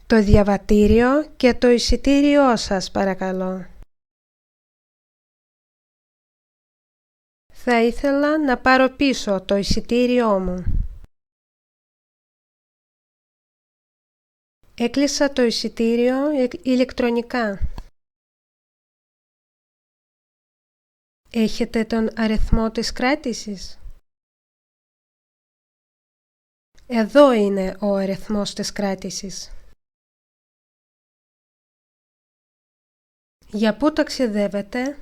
Το διαβατήριο και το εισιτήριό σας, παρακαλώ. Θα ήθελα να πάρω πίσω το εισιτήριό μου. Έκλεισα το εισιτήριο ηλεκτρονικά. Έχετε τον αριθμό της κράτησης? Εδώ είναι ο αριθμός της κράτησης. Για πού ταξιδεύετε?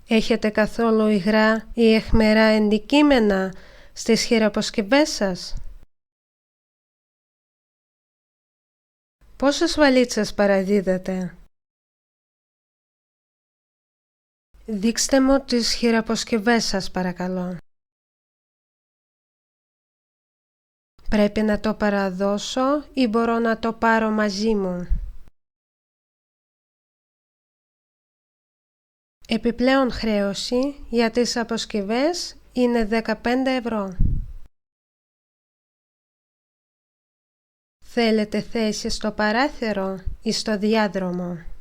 Έχετε καθόλου υγρά ή αιχμηρά αντικείμενα στις χειραποσκευές σας? Πόσες βαλίτσες παραδίδετε? Δείξτε μου τις χειραποσκευές σας, παρακαλώ. Πρέπει να το παραδώσω ή μπορώ να το πάρω μαζί μου? Επιπλέον χρέωση για τις αποσκευές είναι 15 ευρώ. Θέλετε θέση στο παράθυρο ή στο διάδρομο?